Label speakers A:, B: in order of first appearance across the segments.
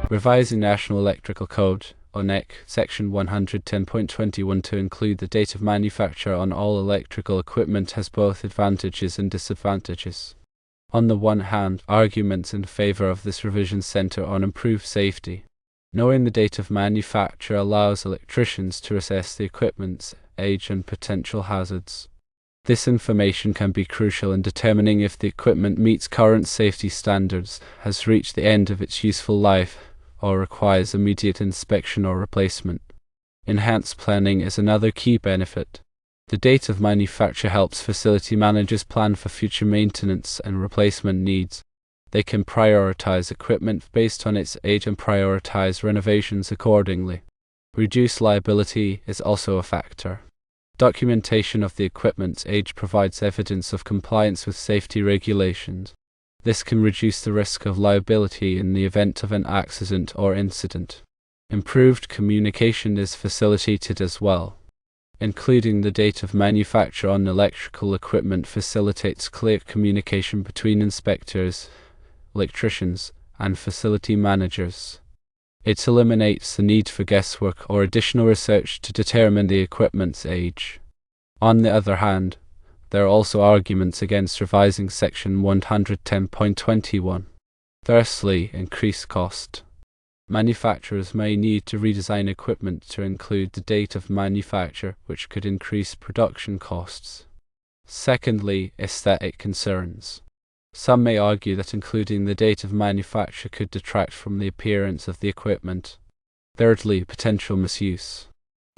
A: Revising National Electrical Code, or NEC, Section 110.21 to include the date of manufacture on all electrical equipment has both advantages and disadvantages. On the one hand, arguments in favor of this revision center on improved safety. Knowing the date of manufacture allows electricians to assess the equipment's age and potential hazards. This information can be crucial in determining if the equipment meets current safety standards, has reached the end of its useful life, or requires immediate inspection or replacement. Enhanced planning is another key benefit. The date of manufacture helps facility managers plan for future maintenance and replacement needs. They can prioritize equipment based on its age and prioritize renovations accordingly. Reduced liability is also a factor. Documentation of the equipment's age provides evidence of compliance with safety regulations. This can reduce the risk of liability in the event of an accident or incident. Improved communication is facilitated as well. Including the date of manufacture on electrical equipment facilitates clear communication between inspectors, electricians, and facility managers. It eliminates the need for guesswork or additional research to determine the equipment's age. On the other hand, there are also arguments against revising Section 110.21. Firstly, increased cost. Manufacturers may need to redesign equipment to include the date of manufacture, which could increase production costs. Secondly, aesthetic concerns. Some may argue that including the date of manufacture could detract from the appearance of the equipment. Thirdly, potential misuse.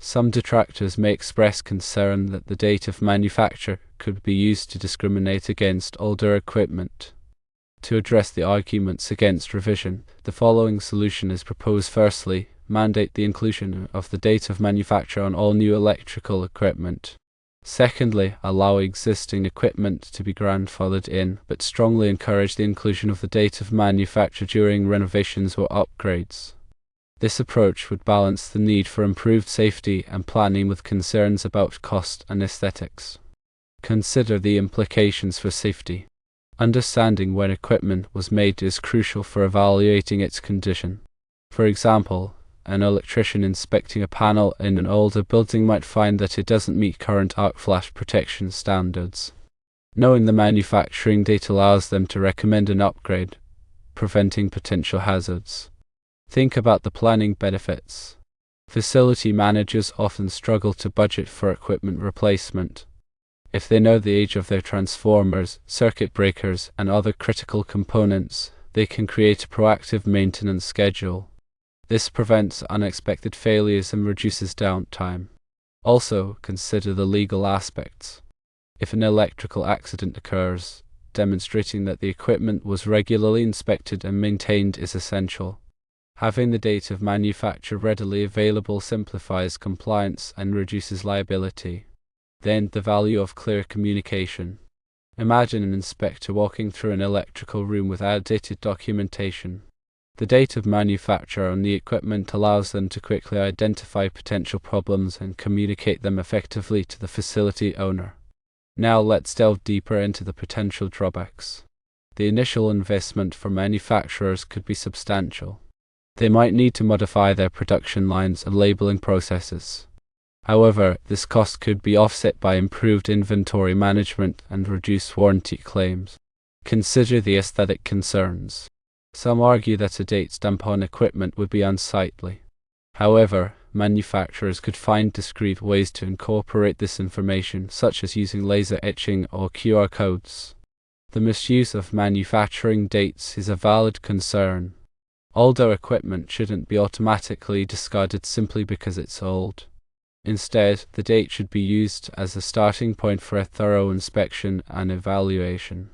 A: Some detractors may express concern that the date of manufacture could be used to discriminate against older equipment. To address the arguments against revision, the following solution is proposed. Firstly, mandate the inclusion of the date of manufacture on all new electrical equipment. Secondly, allow existing equipment to be grandfathered in, but strongly encourage the inclusion of the date of manufacture during renovations or upgrades. This approach would balance the need for improved safety and planning with concerns about cost and aesthetics. Consider the implications for safety. Understanding when equipment was made is crucial for evaluating its condition. For example, an electrician inspecting a panel in an older building might find that it doesn't meet current arc flash protection standards. Knowing the manufacturing date allows them to recommend an upgrade, preventing potential hazards. Think about the planning benefits. Facility managers often struggle to budget for equipment replacement. If they know the age of their transformers, circuit breakers, and other critical components, they can create a proactive maintenance schedule. This prevents unexpected failures and reduces downtime. Also, consider the legal aspects. If an electrical accident occurs, demonstrating that the equipment was regularly inspected and maintained is essential. Having the date of manufacture readily available simplifies compliance and reduces liability. Then, the value of clear communication. Imagine an inspector walking through an electrical room with outdated documentation. The date of manufacture on the equipment allows them to quickly identify potential problems and communicate them effectively to the facility owner. Now let's delve deeper into the potential drawbacks. The initial investment for manufacturers could be substantial. They might need to modify their production lines and labeling processes. However, this cost could be offset by improved inventory management and reduced warranty claims. Consider the aesthetic concerns. Some argue that a date stamp on equipment would be unsightly. However, manufacturers could find discreet ways to incorporate this information, such as using laser etching or QR codes. The misuse of manufacturing dates is a valid concern. Older equipment shouldn't be automatically discarded simply because it's old. Instead, the date should be used as a starting point for a thorough inspection and evaluation.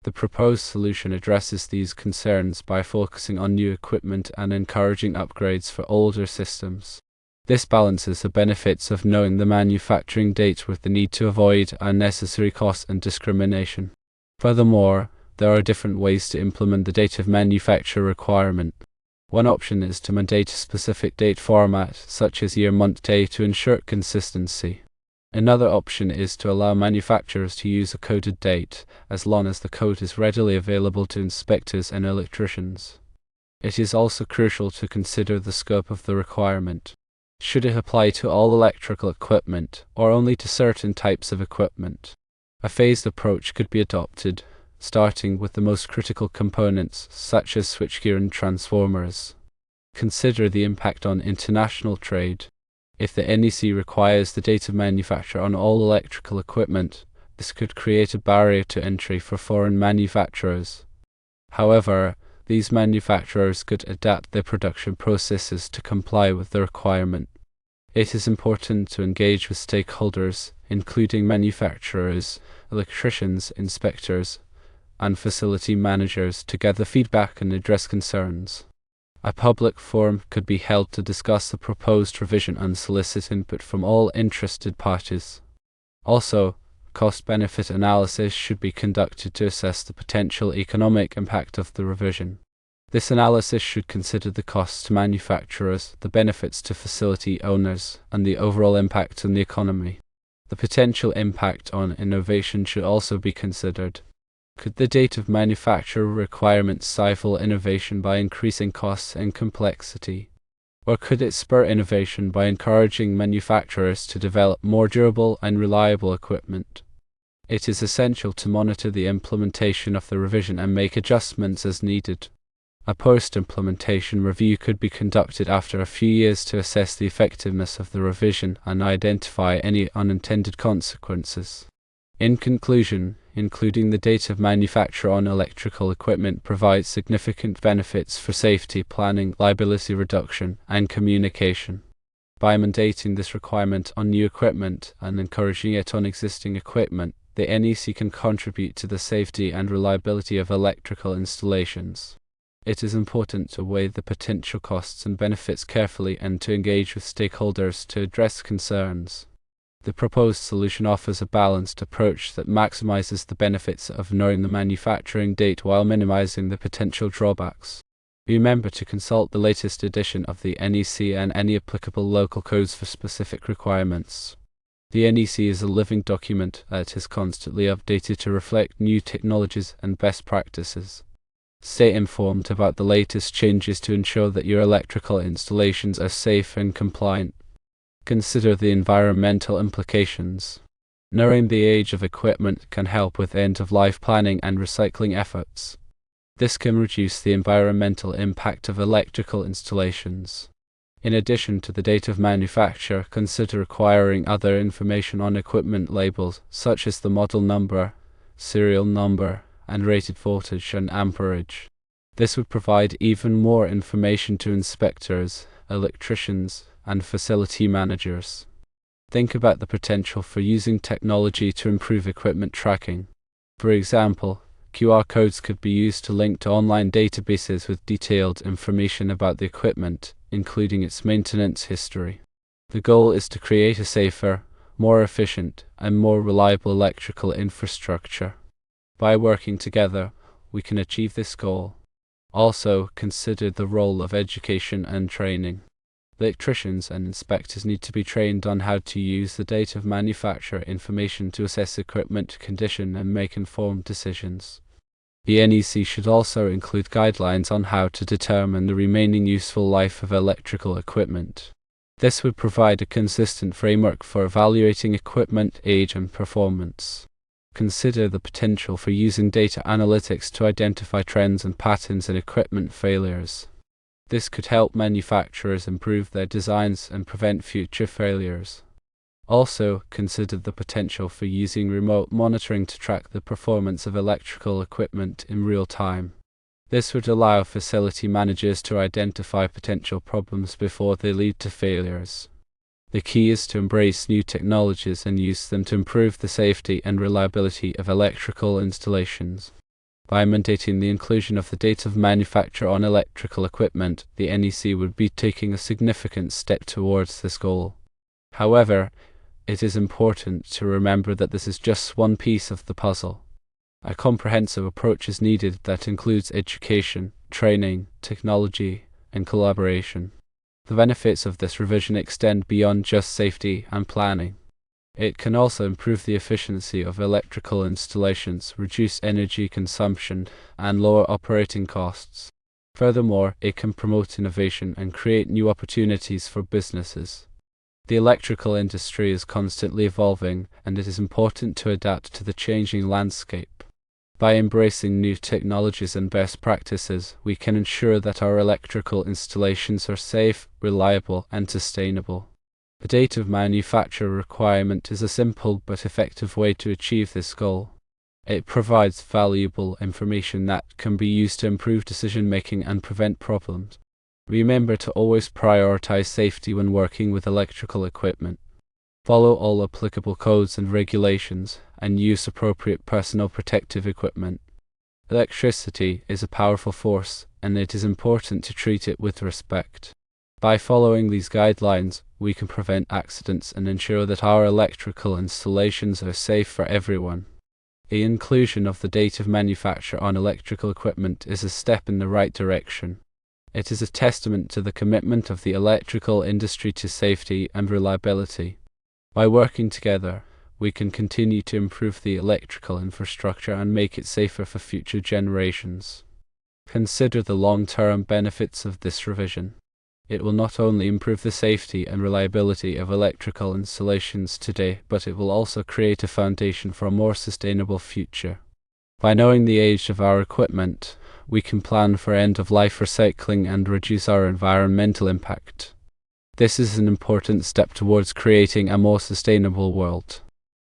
A: The proposed solution addresses these concerns by focusing on new equipment and encouraging upgrades for older systems. This balances the benefits of knowing the manufacturing date with the need to avoid unnecessary costs and discrimination. Furthermore, there are different ways to implement the date of manufacture requirement. One option is to mandate a specific date format, such as year, month, day, to ensure consistency. Another option is to allow manufacturers to use a coded date, as long as the code is readily available to inspectors and electricians. It is also crucial to consider the scope of the requirement. Should it apply to all electrical equipment, or only to certain types of equipment? A phased approach could be adopted, starting with the most critical components, such as switchgear and transformers. Consider the impact on international trade. If the NEC requires the date of manufacture on all electrical equipment, this could create a barrier to entry for foreign manufacturers. However, these manufacturers could adapt their production processes to comply with the requirement. It is important to engage with stakeholders, including manufacturers, electricians, inspectors, and facility managers, to gather feedback and address concerns. A public forum could be held to discuss the proposed revision and solicit input from all interested parties. Also, cost-benefit analysis should be conducted to assess the potential economic impact of the revision. This analysis should consider the costs to manufacturers, the benefits to facility owners, and the overall impact on the economy. The potential impact on innovation should also be considered. Could the date of manufacture requirement stifle innovation by increasing costs and complexity? Or could it spur innovation by encouraging manufacturers to develop more durable and reliable equipment? It is essential to monitor the implementation of the revision and make adjustments as needed. A post-implementation review could be conducted after a few years to assess the effectiveness of the revision and identify any unintended consequences. In conclusion, including the date of manufacture on electrical equipment provides significant benefits for safety planning, liability reduction, and communication. By mandating this requirement on new equipment and encouraging it on existing equipment, the NEC can contribute to the safety and reliability of electrical installations. It is important to weigh the potential costs and benefits carefully and to engage with stakeholders to address concerns. The proposed solution offers a balanced approach that maximizes the benefits of knowing the manufacturing date while minimizing the potential drawbacks. Remember to consult the latest edition of the NEC and any applicable local codes for specific requirements. The NEC is a living document that is constantly updated to reflect new technologies and best practices. Stay informed about the latest changes to ensure that your electrical installations are safe and compliant. Consider the environmental implications. Knowing the age of equipment can help with end-of-life planning and recycling efforts. This can reduce the environmental impact of electrical installations. In addition to the date of manufacture, consider acquiring other information on equipment labels, such as the model number, serial number, and rated voltage and amperage. This would provide even more information to inspectors, electricians, and facility managers. Think about the potential for using technology to improve equipment tracking. For example, QR codes could be used to link to online databases with detailed information about the equipment, including its maintenance history. The goal is to create a safer, more efficient, and more reliable electrical infrastructure. By working together, we can achieve this goal. Also, consider the role of education and training. Electricians and inspectors need to be trained on how to use the date of manufacture information to assess equipment condition and make informed decisions. The NEC should also include guidelines on how to determine the remaining useful life of electrical equipment. This would provide a consistent framework for evaluating equipment age and performance. Consider the potential for using data analytics to identify trends and patterns in equipment failures. This could help manufacturers improve their designs and prevent future failures. Also, consider the potential for using remote monitoring to track the performance of electrical equipment in real time. This would allow facility managers to identify potential problems before they lead to failures. The key is to embrace new technologies and use them to improve the safety and reliability of electrical installations. By mandating the inclusion of the date of manufacture on electrical equipment, the NEC would be taking a significant step towards this goal. However, it is important to remember that this is just one piece of the puzzle. A comprehensive approach is needed that includes education, training, technology, and collaboration. The benefits of this revision extend beyond just safety and planning. It can also improve the efficiency of electrical installations, reduce energy consumption, and lower operating costs. Furthermore, it can promote innovation and create new opportunities for businesses. The electrical industry is constantly evolving, and it is important to adapt to the changing landscape. By embracing new technologies and best practices, we can ensure that our electrical installations are safe, reliable, and sustainable. The date of manufacture requirement is a simple but effective way to achieve this goal. It provides valuable information that can be used to improve decision-making and prevent problems. Remember to always prioritize safety when working with electrical equipment. Follow all applicable codes and regulations, and use appropriate personal protective equipment. Electricity is a powerful force, and it is important to treat it with respect. By following these guidelines, we can prevent accidents and ensure that our electrical installations are safe for everyone. The inclusion of the date of manufacture on electrical equipment is a step in the right direction. It is a testament to the commitment of the electrical industry to safety and reliability. By working together, we can continue to improve the electrical infrastructure and make it safer for future generations. Consider the long-term benefits of this revision. It will not only improve the safety and reliability of electrical installations today, but it will also create a foundation for a more sustainable future. By knowing the age of our equipment, we can plan for end-of-life recycling and reduce our environmental impact. This is an important step towards creating a more sustainable world.